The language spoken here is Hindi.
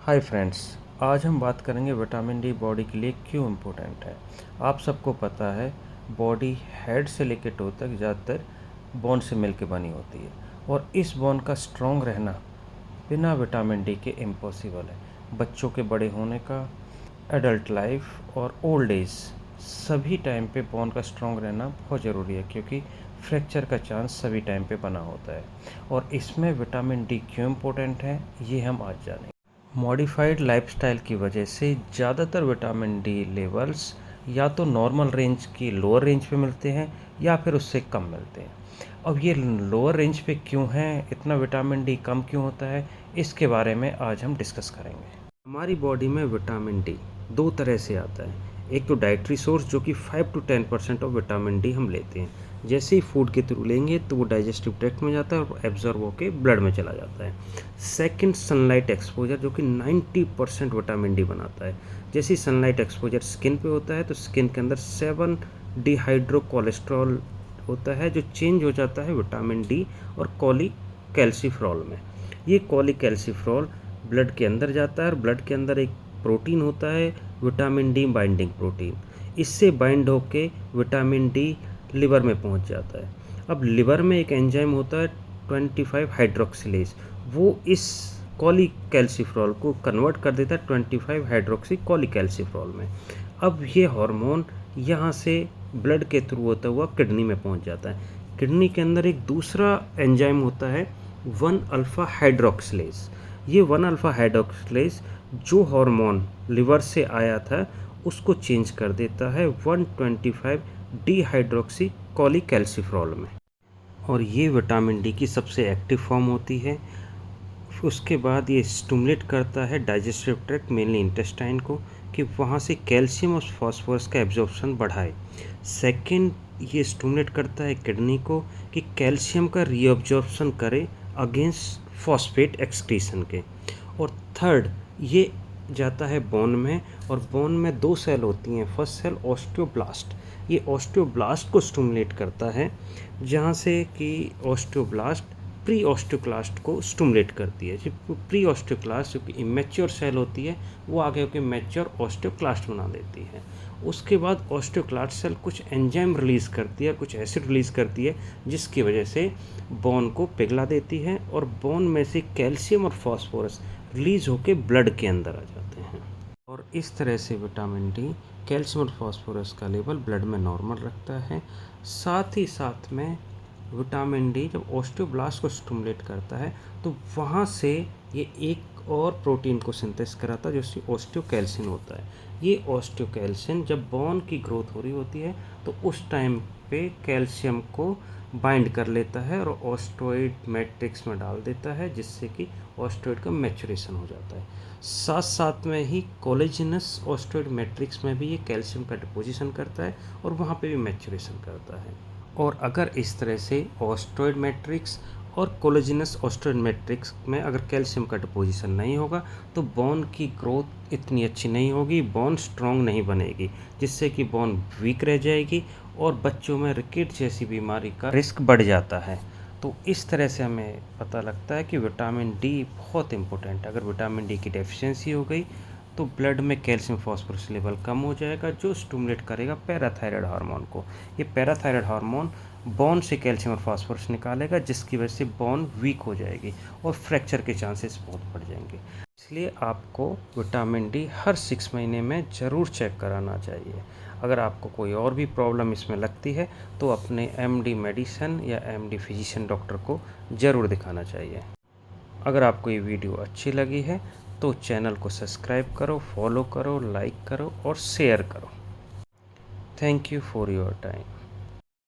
हाय फ्रेंड्स, आज हम बात करेंगे विटामिन डी बॉडी के लिए क्यों इम्पोर्टेंट है। आप सबको पता है बॉडी हेड से लेकर टो तक ज़्यादातर बोन से मिलकर बनी होती है और इस बोन का स्ट्रॉन्ग रहना बिना विटामिन डी के इम्पॉसिबल है। बच्चों के बड़े होने का, एडल्ट लाइफ और ओल्ड एज सभी टाइम पे बोन का स्ट्रॉन्ग रहना बहुत ज़रूरी है, क्योंकि फ्रैक्चर का चांस सभी टाइम पे बना होता है। और इसमें विटामिन डी क्यों इम्पोर्टेंट है ये हम आज जानेंगे। मॉडिफाइड लाइफस्टाइल की वजह से ज़्यादातर विटामिन डी लेवल्स या तो नॉर्मल रेंज की लोअर रेंज पे मिलते हैं या फिर उससे कम मिलते हैं। अब ये लोअर रेंज पे क्यों है, इतना विटामिन डी कम क्यों होता है, इसके बारे में आज हम डिस्कस करेंगे। हमारी बॉडी में विटामिन डी दो तरह से आता है। एक तो डाइटरी सोर्स जो कि 5 to 10% ऑफ विटामिन डी हम लेते हैं, जैसे ही फूड के थ्रू लेंगे तो वो डाइजेस्टिव ट्रैक्ट में जाता है और एब्जॉर्ब होकर ब्लड में चला जाता है। सेकंड, सनलाइट एक्सपोजर जो कि 90% विटामिन डी बनाता है। जैसे ही सनलाइट एक्सपोजर स्किन पे होता है तो स्किन के अंदर 7 डिहाइड्रो कोलेस्ट्रॉल होता है जो चेंज हो जाता है विटामिन डी और कोलिकैल्सिफेरॉल में। ये कोलिकैल्सिफेरॉल ब्लड के अंदर जाता है और ब्लड के अंदर एक प्रोटीन होता है विटामिन डी बाइंडिंग प्रोटीन। इससे बाइंड होके विटामिन डी लिवर में पहुंच जाता है। अब लिवर में एक एंजाइम होता है 25 हाइड्रोक्सिलेज, वो इस कोलिकैल्सिफेरॉल को कन्वर्ट कर देता है 25 हाइड्रोक्सी कोलिकैल्सिफेरॉल में। अब ये हार्मोन यहाँ से ब्लड के थ्रू होता हुआ किडनी में पहुंच जाता है। किडनी के अंदर एक दूसरा एंजाइम होता है 1 अल्फा हाइड्रोक्सिलेज। ये 1 अल्फा हाइड्रोक्सिलेज जो हार्मोन लिवर से आया था उसको चेंज कर देता है 125 डिहाइड्रोक्सी कोलिकैल्सिफेरॉल में, और ये विटामिन डी की सबसे एक्टिव फॉर्म होती है। उसके बाद ये स्टिमुलेट करता है डाइजेस्टिव ट्रैक्ट, मेनली इंटेस्टाइन को, कि वहाँ से कैल्शियम और फास्फोरस का एब्जॉर्प्शन बढ़ाए। सेकंड, ये स्टिमुलेट करता है किडनी को कि कैल्शियम का रीअब्जॉर्प्शन करे अगेंस्ट फॉस्फेट एक्सक्रीशन के। और थर्ड, ये जाता है बोन में, और बोन में दो सेल होती हैं। फर्स्ट सेल ऑस्टियोब्लास्ट, ये ऑस्टियोब्लास्ट को स्टिमुलेट करता है, जहाँ से कि ऑस्टियोब्लास्ट प्री ऑस्टियोक्लास्ट को स्टिमुलेट करती है। जो प्री ऑस्टियोक्लास्ट जो कि इमेच्योर सेल होती है वो आगे होकर मैच्योर ऑस्टियोक्लास्ट बना देती है। उसके बाद ऑस्टियोक्लास्ट सेल कुछ एंजाइम रिलीज़ करती है, कुछ एसिड रिलीज़ करती है, जिसकी वजह से बोन को पिघला देती है और बोन में से कैल्शियम और फास्फोरस रिलीज़ होकर ब्लड के अंदर आ जाते हैं। और इस तरह से विटामिन डी कैल्शियम और फास्फोरस का लेवल ब्लड में नॉर्मल रखता है। साथ ही साथ में विटामिन डी जब ऑस्टियोब्लास्ट को स्टिमुलेट करता है तो वहाँ से ये एक और प्रोटीन को सिंथेसिस कराता है जो ऑस्टियोकैल्सिन होता है। ये ऑस्टियोकैल्सिन जब बोन की ग्रोथ हो रही होती है तो उस टाइम पे कैल्शियम को बाइंड कर लेता है और ऑस्टियोइड मैट्रिक्स में डाल देता है, जिससे कि ऑस्टियोइड का मैच्योरेशन हो जाता है। साथ साथ में ही कोलेजिनस ऑस्टियोइड मैट्रिक्स में भी ये कैल्शियम का डिपोजिशन करता है और वहाँ पे भी मैच्योरेशन करता है। और अगर इस तरह से ऑस्टियोइड मैट्रिक्स और कोलेजिनस ऑस्टियोइड मैट्रिक्स में अगर कैल्शियम का डिपोजिशन नहीं होगा तो बोन की ग्रोथ इतनी अच्छी नहीं होगी, बोन स्ट्रॉन्ग नहीं बनेगी, जिससे कि बोन वीक रह जाएगी और बच्चों में रिकेट जैसी बीमारी का रिस्क बढ़ जाता है। तो इस तरह से हमें पता लगता है कि विटामिन डी बहुत इम्पोर्टेंट है। अगर विटामिन डी की डेफिशिएंसी हो गई तो ब्लड में कैल्शियम फास्फोरस लेवल कम हो जाएगा, जो स्टिमुलेट करेगा पैराथायराइड हार्मोन को। ये पैराथायराइड हार्मोन बोन से कैल्शियम और फास्फोरस निकालेगा, जिसकी वजह से बोन वीक हो जाएगी और फ्रैक्चर के चांसेस बहुत बढ़ जाएंगे। इसलिए आपको विटामिन डी हर 6 महीने में ज़रूर चेक कराना चाहिए। अगर आपको कोई और भी प्रॉब्लम इसमें लगती है तो अपने एमडी मेडिसिन या एमडी फिजिशियन डॉक्टर को ज़रूर दिखाना चाहिए। अगर आपको ये वीडियो अच्छी लगी है तो चैनल को सब्सक्राइब करो, फॉलो करो, लाइक करो और शेयर करो। Thank you for your time.